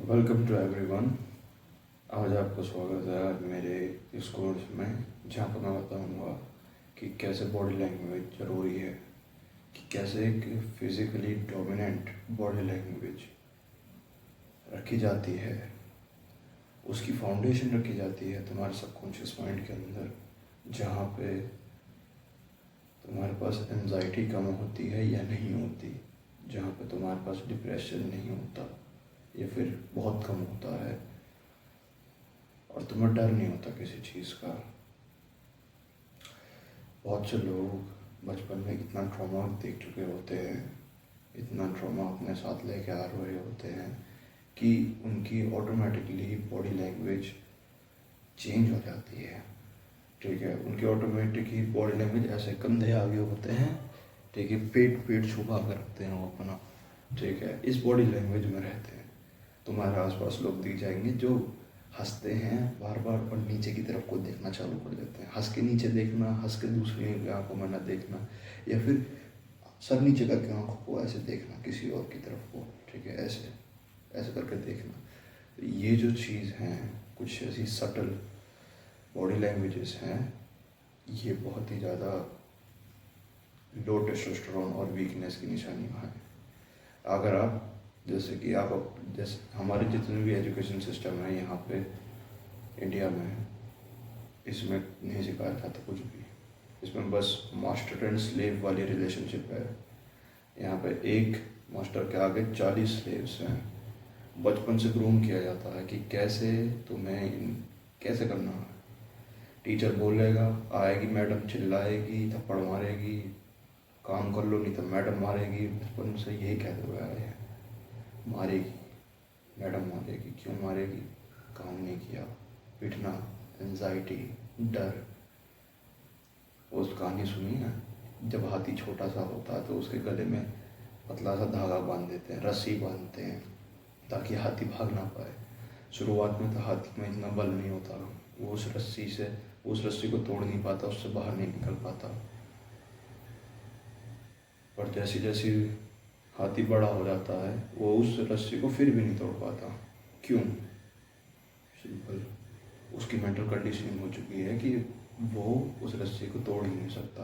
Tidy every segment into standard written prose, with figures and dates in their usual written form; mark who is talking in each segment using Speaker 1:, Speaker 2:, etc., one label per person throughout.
Speaker 1: Welcome to everyone. आज आपका स्वागत है आज मेरे इस कोर्स में, जहाँ पर मैं बताऊँगा कि कैसे बॉडी लैंग्वेज ज़रूरी है, कि कैसे एक फिज़िकली डोमिनेंट बॉडी लैंग्वेज रखी जाती है, उसकी फाउंडेशन रखी जाती है तुम्हारे सबकॉन्शियस माइंड के अंदर, जहाँ पे तुम्हारे पास एंजाइटी कम होती है या नहीं होती, जहाँ पे तुम्हारे पास डिप्रेशन नहीं होता या फिर बहुत कम होता है, और तुम्हें डर नहीं होता किसी चीज़ का। बहुत से लोग बचपन में इतना ट्रॉमा देख चुके होते हैं, इतना ट्रॉमा अपने साथ लेके आ रहे होते हैं कि उनकी ऑटोमेटिकली बॉडी लैंग्वेज चेंज हो जाती है। ठीक है, उनकी ऑटोमेटिक ही बॉडी लैंग्वेज ऐसे कंधे आगे होते हैं, ठीक है, पेट पेट छुपा कर रखते हैं वो अपना, ठीक है, इस बॉडी लैंग्वेज में रहते हैं। तुम्हारे आसपास लोग दिख जाएंगे जो हंसते हैं बार बार और नीचे की तरफ को देखना चालू कर देते हैं, हंस के नीचे देखना, हंस के दूसरी आंखों में ना देखना, या फिर सर नीचे करके आंखों को ऐसे देखना किसी और की तरफ को, ठीक है, ऐसे ऐसे करके देखना। तो ये जो चीज़ हैं, कुछ ऐसी सटल बॉडी लैंग्वेजेस हैं, ये बहुत ही ज़्यादा लो टेस्टोस्टेरोन और वीकनेस की निशानियाँ हैं। अगर आप जैसे कि जैसे हमारे जितने भी एजुकेशन सिस्टम है यहाँ पे इंडिया में, इसमें नहीं सिखाया जाता कुछ भी। इसमें बस मास्टर एंड स्लेव वाली रिलेशनशिप है। यहाँ पे एक मास्टर के आगे 40 स्लेव्स हैं। बचपन से ग्रूम किया जाता है कि कैसे तुम्हें कैसे करना है। टीचर बोलेगा, आएगी मैडम चिल्लाएगी, थप्पड़ मारेगी, काम कर लो नहीं तो मैडम मारेगी। बचपन से यही कहते हुए आए हैं, मारेगी मैडम, मारेगी। क्यों मारेगी? काम नहीं किया, पिटना, एंजाइटी, डर। उस कहानी सुनी है, जब हाथी छोटा सा होता है तो उसके गले में पतला सा धागा बांध देते हैं, रस्सी बांधते हैं, ताकि हाथी भाग ना पाए। शुरुआत में तो हाथी में इतना बल नहीं होता, वो उस रस्सी को तोड़ नहीं पाता, उससे बाहर नहीं निकल पाता। पर जैसी जैसी हाथी बड़ा हो जाता है, वो उस रस्सी को फिर भी नहीं तोड़ पाता। क्यों? सिंपल, उसकी मेंटल कंडीशनिंग हो चुकी है कि वो उस रस्सी को तोड़ ही नहीं सकता।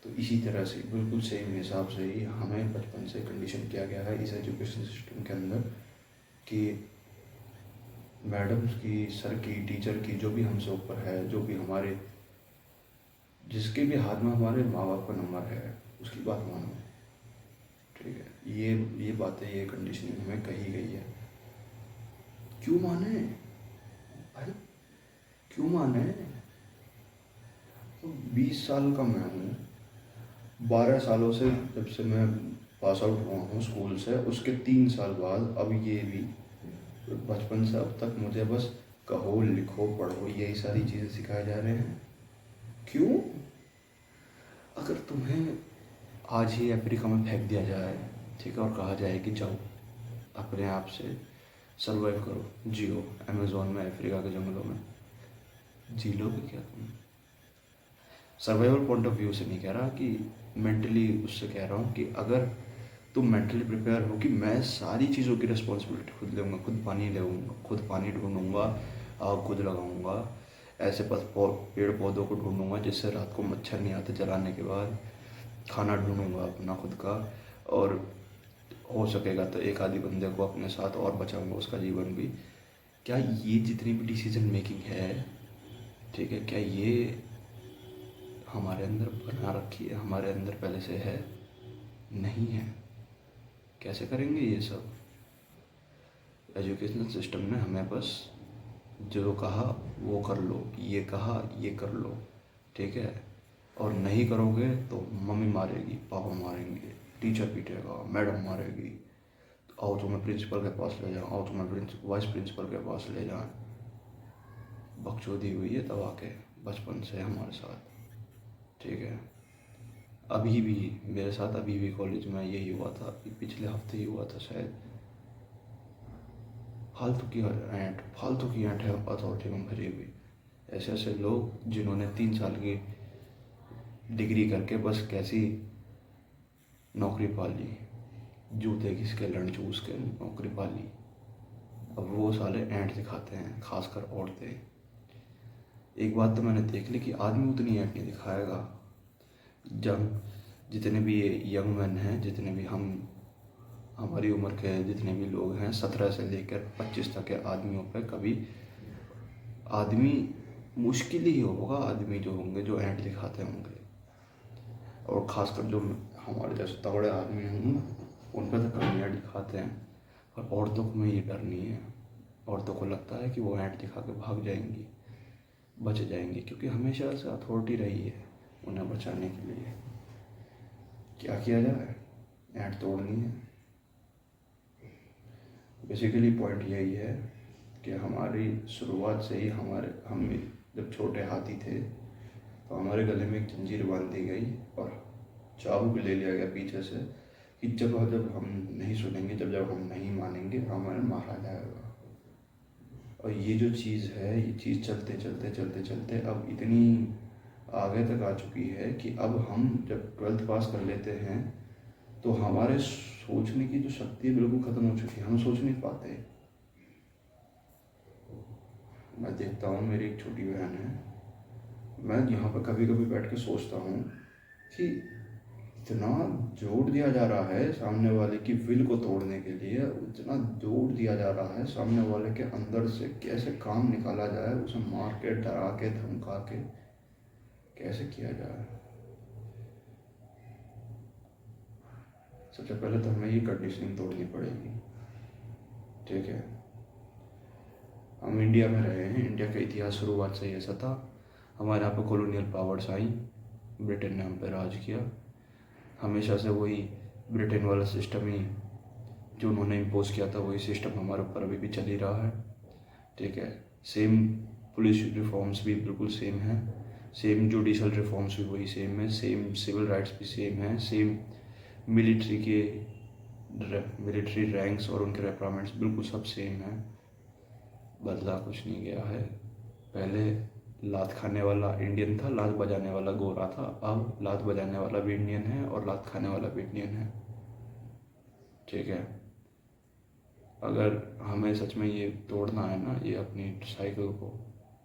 Speaker 1: तो इसी तरह से बिल्कुल सेम हिसाब से ही हमें बचपन से कंडीशन किया गया है इस एजुकेशन सिस्टम के अंदर, कि मैडम्स की, सर की, टीचर की, जो भी हमसे ऊपर है, जो भी हमारे, जिसके भी हाथ में हमारे माँ बाप का नंबर है, उसकी बात मानो। ठीक है, ये बातें, ये कंडीशनिंग हमें कही गई है। क्यों माने भाई, क्यों माने? तो 20 साल का मैं हूँ, 12 सालों से, जब से मैं पास आउट हुआ हूँ स्कूल से, उसके 3 साल बाद अब ये भी, बचपन से अब तक मुझे बस कहो, लिखो, पढ़ो, यही सारी चीज़ें सिखाए जा रहे हैं। क्यों? अगर तुम्हें आज ही अफ्रीका में फेंक दिया जाए, ठीक है, और कहा जाए कि जाओ अपने आप से सर्वाइव करो, जियो अमेज़ोन में, अफ्रीका के जंगलों में, जी लोगे क्या तुम? सर्वाइवल पॉइंट ऑफ व्यू से नहीं कह रहा, कि मेंटली उससे कह रहा हूँ कि अगर तुम मेंटली प्रिपेयर हो कि मैं सारी चीज़ों की रिस्पॉन्सिबिलिटी खुद लूँगा, खुद पानी लेऊँगा, खुद पानी ढूंढूंगा, आग खुद लगाऊंगा, ऐसे पेड़ पौधों को ढूंढूंगा जिससे रात को मच्छर नहीं आते जलाने के बाद, खाना ढूंढूंगा अपना खुद का, और हो सकेगा तो एक आधी बंदे को अपने साथ और बचाऊंगा, उसका जीवन भी। क्या ये जितनी भी डिसीजन मेकिंग है, ठीक है, क्या ये हमारे अंदर बना रखी है, हमारे अंदर पहले से है? नहीं है। कैसे करेंगे ये सब? एजुकेशनल सिस्टम ने हमें बस जो कहा वो कर लो, ये कहा ये कर लो, ठीक है, और नहीं करोगे तो मम्मी मारेगी, पापा मारेंगे, टीचर पीटेगा, मैडम मारेगी, आओ तुम्हें प्रिंसिपल के पास ले जाओ, आओ तुम्हें वाइस प्रिंसिपल के पास ले जाएं। बकचोदी हुई है दबा के बचपन से हमारे साथ, ठीक है। अभी भी मेरे साथ, अभी भी कॉलेज में यही हुआ था, अभी पिछले हफ्ते ही हुआ था शायद। फालतू की ऐंठ है अथॉरिटी में भरी हुई। ऐसे ऐसे लोग जिन्होंने 3 साल की डिग्री करके बस कैसी नौकरी पा ली, जूते घिस के लड़ चूस के नौकरी पा ली, अब वो साले ऐंठ दिखाते हैं, खासकर औरतें। एक बात तो मैंने देख ली कि आदमी उतनी ऐंठ नहीं दिखाएगा। जब जितने भी यंग मैन हैं, जितने भी हमारी उम्र के जितने भी लोग हैं, 17 से लेकर 25 तक के आदमियों पर कभी आदमी मुश्किल ही होगा, आदमी जो होंगे जो ऐंठ दिखाते होंगे। और ख़ासकर जो हमारे जैसे तगड़े आदमी होंगे ना, उन पर तो कभी ऐंठ दिखाते हैं। पर औरतों को में ये डर नहीं है। औरतों को लगता है कि वो ऐंठ दिखा के भाग जाएंगी, बच जाएंगी, क्योंकि हमेशा से अथॉरिटी रही है उन्हें बचाने के लिए। क्या किया जाए, ऐंठ तोड़नी है। बेसिकली पॉइंट यही है कि हमारी शुरुआत से ही हम जब छोटे हाथी थे तो हमारे गले में एक जंजीर बांध दी गई और चाबुक ले लिया गया पीछे से कि जब हम नहीं सुनेंगे, जब हम नहीं मानेंगे, हमें मारा जाएगा। और ये जो चीज़ है, ये चीज़ चलते चलते चलते चलते अब इतनी आगे तक आ चुकी है कि अब हम जब 12th पास कर लेते हैं तो हमारे सोचने की जो शक्ति है बिल्कुल ख़त्म हो चुकी है। हम सोच नहीं पाते। मैं देखता हूँ, मेरी एक छोटी बहन है, मैं यहाँ पर कभी कभी बैठ के सोचता हूँ कि इतना जोर दिया जा रहा है सामने वाले की विल को तोड़ने के लिए, इतना जोर दिया जा रहा है सामने वाले के अंदर से कैसे काम निकाला जाए, उसे मार के, डरा के, धमका के कैसे किया जाए। सबसे पहले तो हमें ये कंडीशनिंग तोड़नी पड़ेगी, ठीक है। हम इंडिया में रहे हैं, इंडिया का इतिहास शुरुआत से ही ऐसा था। हमारे यहाँ पर कॉलोनियल पावर्स आई, ब्रिटेन ने हम पे राज किया। हमेशा से वही ब्रिटेन वाला सिस्टम ही जो उन्होंने इम्पोज किया था, वही सिस्टम हमारे ऊपर अभी भी चल ही रहा है, ठीक है। सेम पुलिस रिफॉर्म्स भी बिल्कुल सेम है, सेम जुडिशल रिफॉर्म्स भी वही सेम है, सेम सिविल राइट्स भी सेम है, सेम मिलिट्री रैंक्स और उनके रिक्वायरमेंट्स बिल्कुल सब सेम है। बदला कुछ नहीं गया है। पहले लात खाने वाला इंडियन था, लात बजाने वाला गोरा था। अब लात बजाने वाला भी इंडियन है और लात खाने वाला भी इंडियन है, ठीक है। अगर हमें सच में ये तोड़ना है ना, ये अपनी साइकिल को,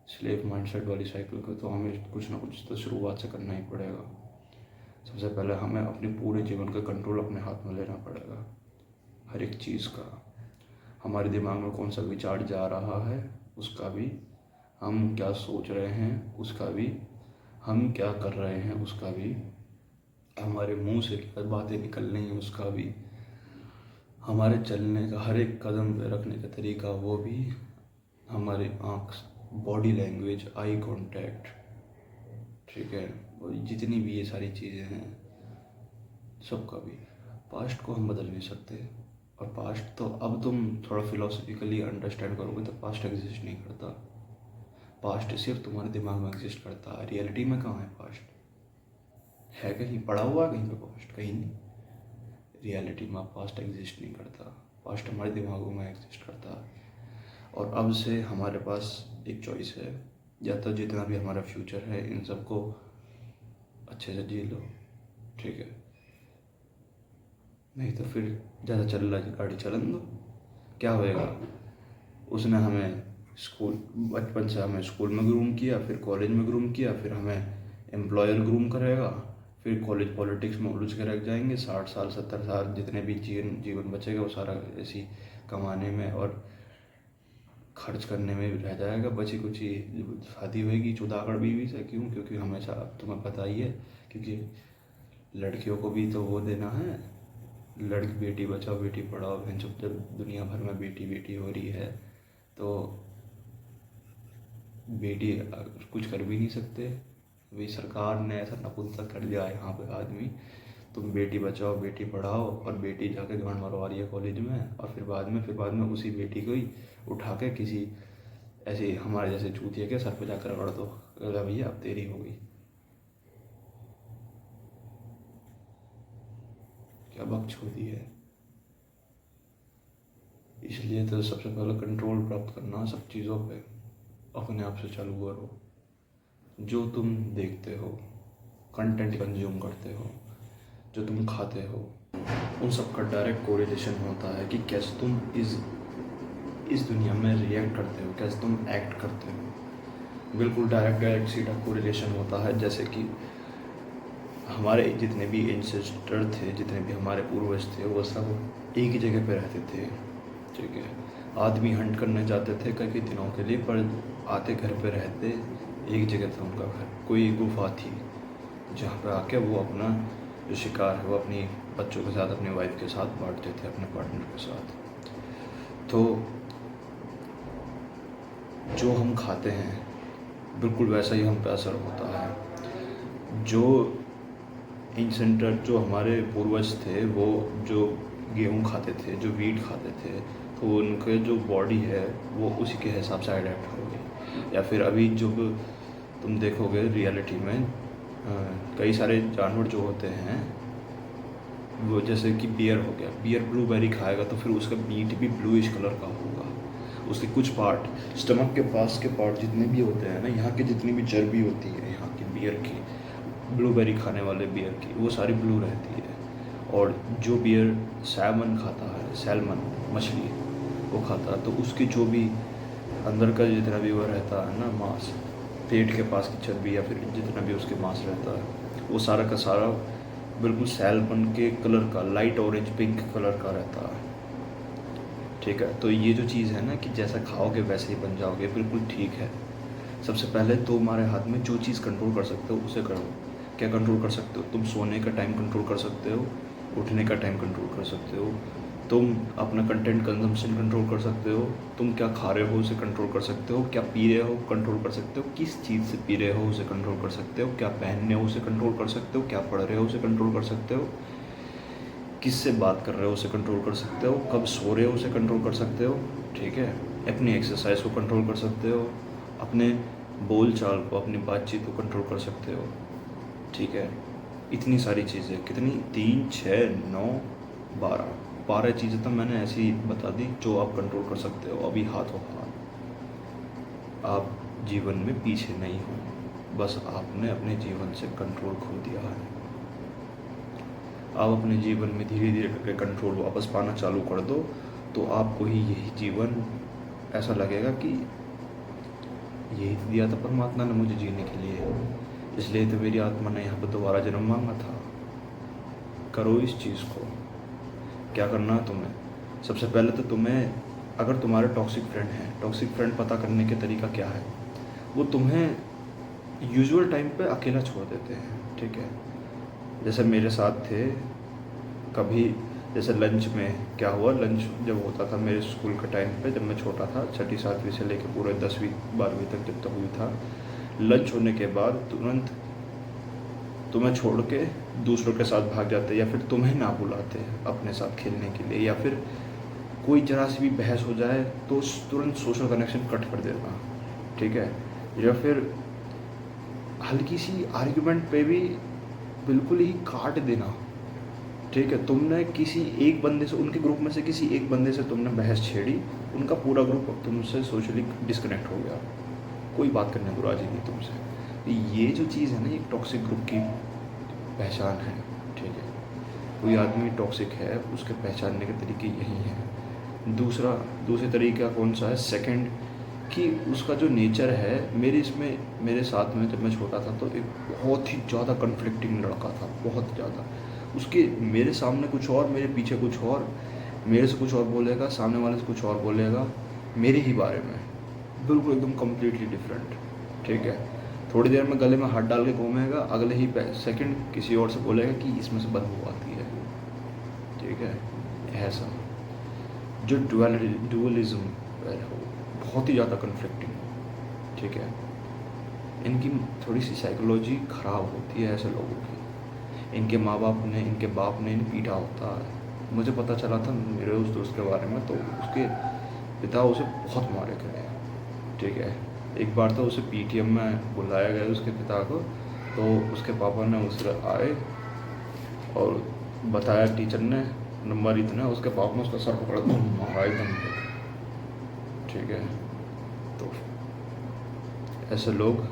Speaker 1: स्लेव माइंडसेट वाली साइकिल को, तो हमें कुछ ना कुछ तो शुरुआत से करना ही पड़ेगा। सबसे पहले हमें अपने पूरे जीवन का कंट्रोल अपने हाथ में लेना पड़ेगा, हर एक चीज़ का। हमारे दिमाग में कौन सा विचार जा रहा है उसका भी, हम क्या सोच रहे हैं उसका भी, हम क्या कर रहे हैं उसका भी, हमारे मुंह से क्या बातें निकल रही हैं उसका भी, हमारे चलने का हर एक कदम पे रखने का तरीका वो भी, हमारे आँख, बॉडी लैंग्वेज, आई कांटेक्ट, ठीक है। और जितनी भी ये सारी चीज़ें हैं सबका भी। पास्ट को हम बदल नहीं सकते, और पास्ट तो अब तुम थोड़ा फिलोसफिकली अंडरस्टैंड करोगे तो पास्ट एग्जिस्ट नहीं करता। पास्ट सिर्फ तुम्हारे दिमाग में एग्जिस्ट करता है, रियलिटी में कहाँ है पास्ट? है कहीं पड़ा हुआ कहीं पे पास्ट? कहीं नहीं। रियलिटी में पास्ट एग्जिस्ट नहीं करता, पास्ट हमारे दिमागों में एग्जिस्ट करता है। और अब से हमारे पास एक चॉइस है, या तो जितना भी हमारा फ्यूचर है इन सबको अच्छे से जी लो, ठीक है, नहीं तो फिर ज़्यादा चल रहा है गाड़ी चलन दो। क्या होएगा? उसने हमें बचपन से हमें स्कूल में ग्रूम किया, फिर कॉलेज में ग्रूम किया, फिर हमें एम्प्लॉयर ग्रूम करेगा, फिर कॉलेज पॉलिटिक्स में उलझ के रख जाएंगे। 60 साल 70 साल जितने भी जीवन बचेगा वो सारा ऐसी कमाने में और खर्च करने में रह जाएगा। बची कुछ ही शादी होएगी चुदागड़ बीवी से, क्यों? क्योंकि हमेशा, अब तुम्हें पता ही है, क्योंकि लड़कियों को भी तो वो देना है। लड़की बेटी बचाओ बेटी पढ़ाओ, जब दुनिया भर में बेटी बेटी हो रही है तो बेटी कुछ कर भी नहीं सकते। वही सरकार ने ऐसा नपुंसक कर दिया यहाँ पे आदमी, तुम बेटी बचाओ बेटी पढ़ाओ, और बेटी जाके गांड मरवा रही है कॉलेज में, और फिर बाद में उसी बेटी को ही उठा के किसी ऐसे हमारे जैसे चूतिया के सर पे जाकर रगड़ दो, अगर भैया अब तेरी हो गई। क्या बकचोदी है। इसलिए तो सबसे पहले कंट्रोल प्राप्त करना सब चीज़ों पे, अपने आप से चालू करो। जो तुम देखते हो, कंटेंट कंज्यूम करते हो, जो तुम खाते हो, उन सब का डायरेक्ट कोरिलेशन होता है कि कैसे तुम इस इस दुनिया में रिएक्ट करते हो, कैसे तुम एक्ट करते हो। बिल्कुल डायरेक्ट सीधा कोरिलेशन होता है। जैसे कि हमारे जितने भी एंसेस्टर थे, जितने भी हमारे पूर्वज थे, वो सब एक ही जगह पे रहते थे, ठीक है। आदमी हंट करने जाते थे कई दिनों के लिए, पर आते घर पे रहते एक जगह था उनका घर। कोई गुफा थी जहाँ पे आके वो अपना जो शिकार है वो अपनी बच्चों के साथ, अपनी वाइफ के साथ बांटते थे, अपने पार्टनर के साथ। तो जो हम खाते हैं बिल्कुल वैसा ही हम पे असर होता है। जो एंसेस्टर, जो हमारे पूर्वज थे, वो जो गेहूँ खाते थे, जो वीट खाते थे, तो उनके जो बॉडी है वो उसी के हिसाब से अडेप्ट होगी। या फिर अभी जो तुम देखोगे रियलिटी में कई सारे जानवर जो होते हैं, वो जैसे कि बियर हो गया, बियर ब्लूबेरी खाएगा तो फिर उसका मीट भी ब्लूइश कलर का होगा। उसके कुछ पार्ट, स्टमक के पास के पार्ट जितने भी होते हैं ना, यहाँ की जितनी भी चर्बी होती है यहाँ की बियर की, ब्लूबेरी खाने वाले बियर की, वो सारी ब्लू रहती है। और जो बियर सैल्मन खाता है, सैल्मन मछली वो खाता है, तो उसकी जो भी अंदर का जितना भी वो रहता है ना मांस, पेट के पास की चर्बी या फिर जितना भी उसके मांस रहता है, वो सारा का सारा बिल्कुल सैल्मन के कलर का, लाइट ऑरेंज पिंक कलर का रहता है, ठीक है। तो ये जो चीज़ है ना कि जैसा खाओगे वैसे ही बन जाओगे, बिल्कुल ठीक है। सबसे पहले तो हमारे हाथ में जो चीज़ कंट्रोल कर सकते हो उसे करो। क्या कंट्रोल कर सकते हो? तुम सोने का टाइम कंट्रोल कर सकते हो, उठने का टाइम कंट्रोल कर सकते हो, तुम अपना कंटेंट कंजम्पशन कंट्रोल कर सकते हो, तुम क्या खा रहे हो उसे कंट्रोल कर सकते हो, क्या पी रहे हो कंट्रोल कर सकते हो, किस चीज़ से पी रहे हो उसे कंट्रोल कर सकते हो, क्या पहन रहे हो उसे कंट्रोल कर सकते हो, क्या पढ़ रहे हो उसे कंट्रोल कर सकते हो, किससे बात कर रहे हो उसे कंट्रोल कर सकते हो, कब सो रहे हो उसे कंट्रोल कर सकते हो, ठीक है। अपनी एक्सरसाइज को कंट्रोल कर सकते हो, अपने बोल चाल को, अपनी बातचीत को कंट्रोल कर सकते हो, ठीक है। इतनी सारी चीज़ें, कितनी, 3 6 9 12 चीज़ें तो मैंने ऐसी ही बता दी जो आप कंट्रोल कर सकते हो अभी हाथों हाथ। आप जीवन में पीछे नहीं हो, बस आपने अपने जीवन से कंट्रोल खो दिया है। आप अपने जीवन में धीरे धीरे करके कंट्रोल वापस पाना चालू कर दो, तो आपको ही यही जीवन ऐसा लगेगा कि यही तो दिया था परमात्मा ने मुझे जीने के लिए, इसलिए तो मेरी आत्मा ने यहाँ पर दोबारा जन्म मांगा था। करो इस चीज़ को। क्या करना है तुम्हें? सबसे पहले तो तुम्हें, अगर तुम्हारे टॉक्सिक फ्रेंड हैं, टॉक्सिक फ्रेंड पता करने के तरीका क्या है, वो तुम्हें यूजुअल टाइम पे अकेला छोड़ देते हैं, ठीक है। जैसे मेरे साथ थे कभी, जैसे लंच में क्या हुआ, लंच जब होता था मेरे स्कूल के टाइम पे, जब मैं छोटा था, 6ठी 7वीं से लेकर पूरे 10वीं 12वीं तक जब तक हुई था, लंच होने के बाद तुरंत तुम्हें छोड़ के दूसरों के साथ भाग जाते, या फिर तुम्हें ना बुलाते अपने साथ खेलने के लिए, या फिर कोई जरा सी भी बहस हो जाए तो तुरंत सोशल कनेक्शन कट कर देना, ठीक है। या फिर हल्की सी आर्ग्यूमेंट पे भी बिल्कुल ही काट देना, ठीक है। तुमने किसी एक बंदे से, उनके ग्रुप में से किसी एक बंदे से तुमने बहस छेड़ी, उनका पूरा ग्रुप अब तुमसे सोशली डिस्कनेक्ट हो गया, कोई बात करने को राजी नहीं तुमसे। ये जो चीज़ है ना, ये टॉक्सिक ग्रुप की पहचान है, ठीक है। कोई आदमी टॉक्सिक है, उसके पहचानने के तरीके यही हैं। दूसरे तरीका कौन सा है? सेकंड, कि उसका जो नेचर है, मेरे साथ में जब मैं छोटा था तो एक बहुत ही ज़्यादा कन्फ्लिक्टिंग लड़का था, बहुत ज़्यादा। उसके मेरे सामने कुछ और, मेरे पीछे कुछ और, मेरे से कुछ और बोलेगा, सामने वाले से कुछ और बोलेगा मेरे ही बारे में, बिल्कुल एकदम कम्प्लीटली डिफरेंट, ठीक है। थोड़ी देर में गले में हाथ डाल के घूमेगा, अगले ही सेकंड किसी और से बोलेगा कि इसमें से बदबू आती है, ठीक है। ऐसा जो डुअलिज्म है वो बहुत ही ज़्यादा कन्फ्लिक्टिंग, ठीक है। इनकी थोड़ी सी साइकोलॉजी ख़राब होती है ऐसे लोगों की। इनके माँ बाप ने, इनके बाप ने इन्हें पीटा होता है। मुझे पता चला था मेरे उस दोस्त के बारे में, तो उसके पिता उसे बहुत मारे गए, ठीक है। एक बार तो उसे पीटीएम में बुलाया गया उसके पिता को, तो उसके पापा ने उसे आए और बताया टीचर ने नंबर इतना, उसके पापा ने उसका सर पकड़ा, मारा एकदम, ठीक है। तो ऐसे लोग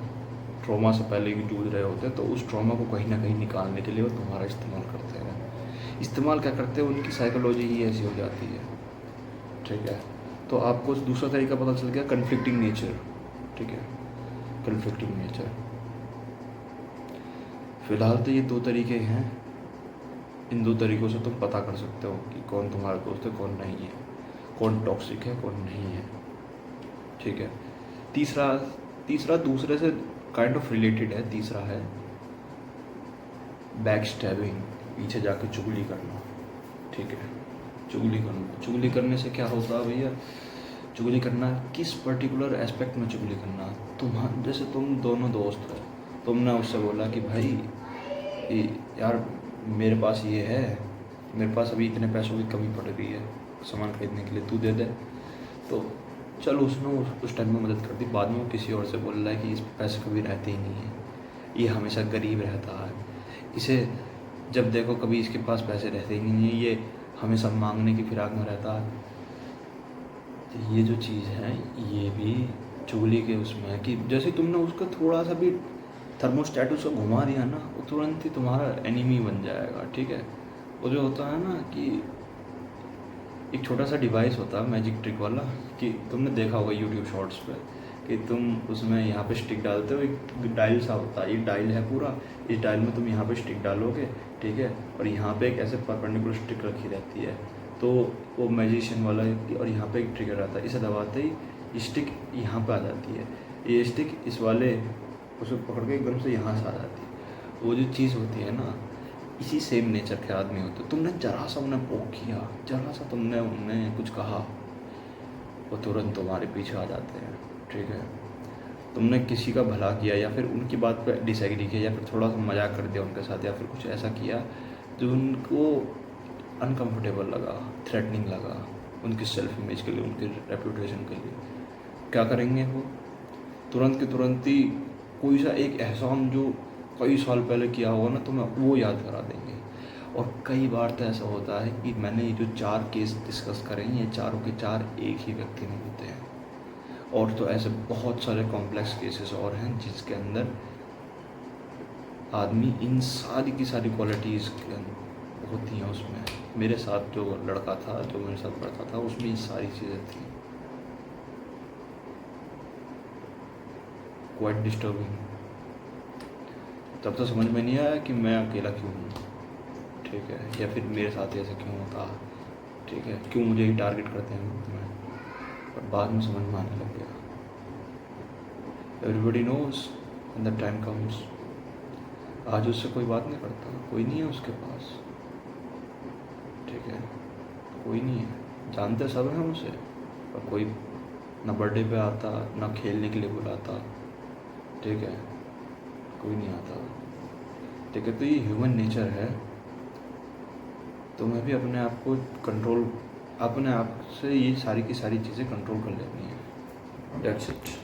Speaker 1: ट्रॉमा से पहले ही जूझ रहे होते हैं, तो उस ट्रॉमा को कहीं ना कहीं निकालने के लिए वो तुम्हारा इस्तेमाल करते हैं। इस्तेमाल क्या करते हैं, उनकी साइकोलॉजी ही ऐसी हो जाती है, ठीक है। तो आपको दूसरा तरीका पता चल गया, कन्फ्लिक्टिंग नेचर। ठीक है, कन्फ्लिक्टिंग नेचर। फिलहाल तो ये 2 तरीके हैं, इन 2 तरीक़ों से तुम पता कर सकते हो कि कौन तुम्हारा दोस्त है कौन नहीं है, कौन टॉक्सिक है कौन नहीं है। ठीक है, तीसरा दूसरे से काइंड ऑफ रिलेटेड है। तीसरा है बैक स्टैबिंग, पीछे जाके चुगली करना। ठीक है, चुगली करना, चुगली करने से क्या होता है भैया, चुगली करना किस पर्टिकुलर एस्पेक्ट में चुगली करना। जैसे तुम दोनों दोस्त हो, तुमने उससे बोला कि भाई यार मेरे पास ये है, मेरे पास अभी इतने पैसों की कमी पड़ रही है सामान खरीदने के लिए, तू दे दे। तो चलो उसने उस टाइम में मदद कर दी, बाद में वो किसी और से बोल रहा है कि इस पैसे कभी रहते ही नहीं है, ये हमेशा गरीब रहता है, इसे जब देखो कभी इसके पास पैसे रहते ही नहीं है, ये हमेशा मांगने की फिराक में रहता है। तो ये जो चीज़ है ये भी चुगली के उसमें है कि जैसे तुमने उसका थोड़ा सा भी थर्मोस्टेट उसको घुमा दिया ना, वो तुरंत ही तुम्हारा एनिमी बन जाएगा। ठीक है, वो जो होता है ना कि एक छोटा सा डिवाइस होता है मैजिक ट्रिक वाला, कि तुमने देखा होगा यूट्यूब शॉर्ट्स पे, कि तुम उसमें यहाँ पे स्टिक डालते हो, एक डायल सा होता है, ये डायल है पूरा, इस डायल में तुम यहाँ पे स्टिक डालोगे। ठीक है, और यहाँ पे एक ऐसे परपेंडिकुलर स्टिक रखी रहती है, तो वो मैजिशियन वाला और यहाँ पे एक ट्रिगर आता है, इसे दबाते ही स्टिक यहाँ पे आ जाती है, ये स्टिक इस वाले उसे पकड़ के एकदम से यहाँ से आ जाती है। वो जो चीज़ होती है ना, इसी सेम नेचर के आदमी होते। तुमने जरा सा उन्हें पोक किया, जरा सा तुमने उन्हें कुछ कहा, वो तुरंत तुम्हारे पीछे आ जाते हैं। ठीक है, तुमने किसी का भला किया या फिर उनकी बात पे डिसएग्री किया या फिर थोड़ा सा मजाक कर दिया उनके साथ, या फिर कुछ ऐसा किया जो उनको अनकंफर्टेबल लगा, थ्रेटनिंग लगा, उनकी सेल्फ इमेज के लिए, उनकी रेपुटेशन के लिए, क्या करेंगे वो तुरंत के तुरंत ही कोई सा एक एहसान जो कई साल पहले किया होगा ना, तुम्हें वो याद करा देंगे। और कई बार तो ऐसा होता है कि मैंने ये जो 4 केस डिस्कस करे हैं, ये चारों के 4 एक ही व्यक्ति में होते हैं, और तो ऐसे बहुत सारे कॉम्प्लेक्स केसेस और हैं जिसके अंदर आदमी इन सारी की सारी क्वालिटीज़ होती हैं उसमें। मेरे साथ जो लड़का था, जो मेरे साथ पढ़ता था, उसमें ये सारी चीज़ें थी। Quite disturbing. तब तो समझ में नहीं आया कि मैं अकेला क्यों हूँ। ठीक है, या फिर मेरे साथ ऐसा क्यों होता। ठीक है, क्यों मुझे ही टारगेट करते हैं मैं, पर बाद में समझ में आने लग गया। Everybody knows when the time comes. आज उससे कोई बात नहीं करता, कोई नहीं है उसके पास। ठीक है, कोई नहीं है, जानते सब हैं उसे, पर कोई ना बर्थडे पे आता, ना खेलने के लिए बुलाता। ठीक है, कोई नहीं आता। ठीक है, तो ये ह्यूमन नेचर है। तुम्हें भी अपने आप को कंट्रोल, अपने आप से ये सारी की सारी चीज़ें कंट्रोल कर लेनी है। That's it.